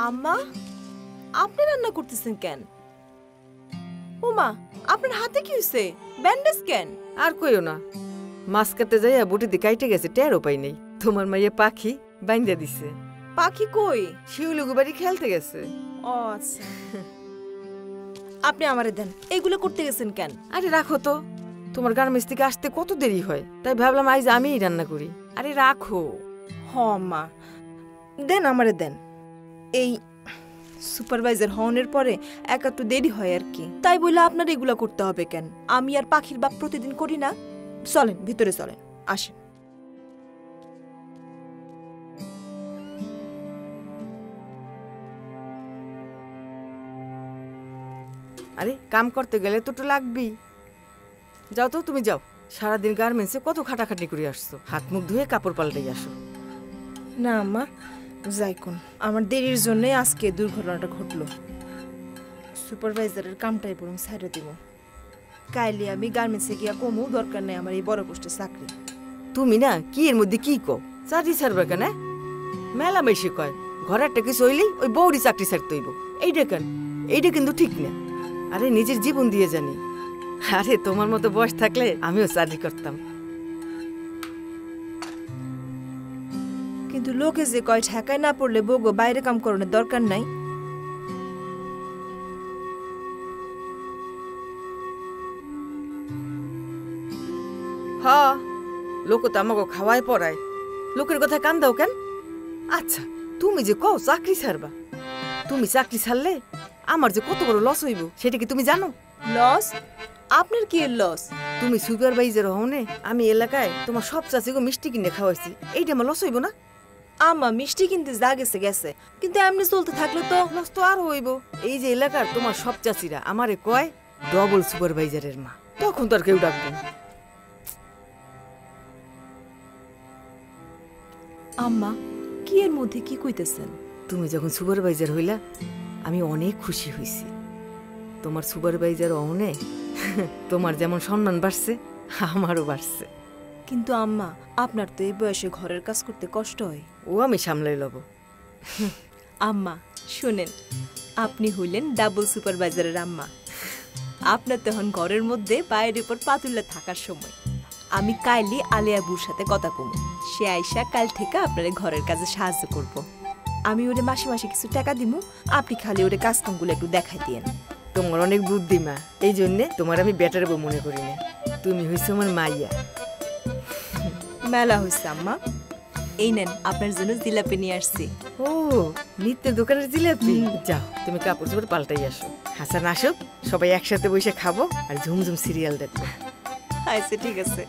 আম্মা, আপনি রান্না করতেছেন কেন? ওমা, আপনার হাতে কি হইছে? ব্যান্ডেজ কেন? আর কইও না, মাছ কাটতে যাইয়া বুটি দি কাইটে গেছে, টেরও পাই নাই। তোমার মাইয়ে পাখি বাইন্দা দিছে। পাখি কই? শিউলুগু বাড়ি খেলতে গেছে। ও আচ্ছা। আপনি আমারে দেন, এইগুলো করতে গেছেন কেন? আরে রাখো তো, তোমার গার্মেন্টস থেকে আসতে কত দেরি হয়, তাই ভাবলাম আজ আমিই রান্না করি। আরে রাখো। হ মা, দেন আমারে দেন। এই সুপারভাইজার হওয়ার পরে একটু দেরি হয় আর কি, তাই বলে আপনার এগুলা করতে হবে কেন? আমি আর পাখির বাপ প্রতিদিন করি না? চলেন ভিতরে চলেন, আসেন। আরে কাম করতে গেলে তো লাগবেই। যাও তো, তুমি যাও। সারাদিন গার্মেন্টসে কত খাটাখাটি করে আসছো, হাত মুখ ধুয়ে কাপড় পাল্টাই আসো। না মা, যাই কোন, আমার দেরির জন্যই আজকে দুর্ঘটনাটা ঘটলো। সুপারভাইজারের কামটাই বরং ছাইড়ে দিব। কাইলে আমি গার্মেন্টসে গিয়া কমু, দরকার নেই আমার এই বড় পোস্টের চাকরি। তুমি না কি এর মধ্যে কি কও? চাকরি ছাড়বে কেন? মেলা বেশি কয় ঘরে একটা কিছু হইলেই ওই বউরি চাকরি ছাড়তে হইব। এইটা কেন? এইটা কিন্তু ঠিক না। আরে নিজের জীবন দিয়ে জানি। আরে তোমার মতো বয়স থাকলে আমিও চাকরি করতাম। কিন্তু লোকে যে কয় ঠেকায় না পড়লে বউগো বাইরে কাম করানোর দরকার নাই। হ্যাঁ, লোক তো আমাকে খাওয়াই পড়ায়, লোকের কথা কান দাও কেন? আচ্ছা, তুমি যে কও চাকরি ছাড়বা, তুমি চাকরি ছাড়লে আমার যে কত বড় লস হইব সেটা কি তুমি জানো? লস? আপনার কি এর লস? তুমি সুপারভাইজার হওনে আমি এলাকায় তোমার সব চাচিকে মিষ্টি কিনে খাওয়াইছি, এইটা আমার লস হইব না? আম্মা, মিষ্টি কিনতে যা গেছে গেছে, কিন্তু এমনি চলতে থাকলে তো লস তো আর হইব। এই যে এলাকার তোমার সব চাচিরা আমারে কয় ডবল সুপারভাইজারের মা, তখন তো আর কেউ ডাকবে না। আম্মা, কি এর মধ্যে কি কইতেছেন? তুমি যখন সুপারভাইজার হইলা আমি অনেক খুশি হইছি। তোমার সুপারভাইজার অনে তোমার যেমন সম্মান বাড়ছে আমারও বাড়ছে। কিন্তু আম্মা, আপনার তো এই বয়সে ঘরের কাজ করতে কষ্ট হয়। ও আমি সামলাই লব। আম্মা শুনেন, আপনি হইলেন ডাবল সুপারভাইজারের আম্মা। আপনার তখন ঘরের মধ্যে বাইরের উপর পাতুল্লা থাকার সময়। আমি কাইলি আলিয়া বুর সাথে কথা কমু, সে আইসা কাল থেকে আপনার ঘরের কাজে সাহায্য করব। আমি ওরে মাসে মাসে কিছু টাকা দিমু, আপনি খালি ওরে কাজকামগুলো একটু দেখাই দিয়েন। তোমার অনেক বুদ্ধি মা, এই জন্যে তোমার আমি বেটার বউ মনে করি না। তুমি হইছো আমার মাইয়া। মেলা হয়েছে আম্মা, এই নেন আপনার জন্য জিলাপি নিয়ে আসছি। ও, নিত্যের দোকানের জিলাপি? যাও তুমি কাপড় চোপড় পাল্টাই আসো। হাসান আসুক, সবাই একসাথে বসে খাবো আর ঝুমঝুম সিরিয়াল দেখবো। আচ্ছা ঠিক আছে।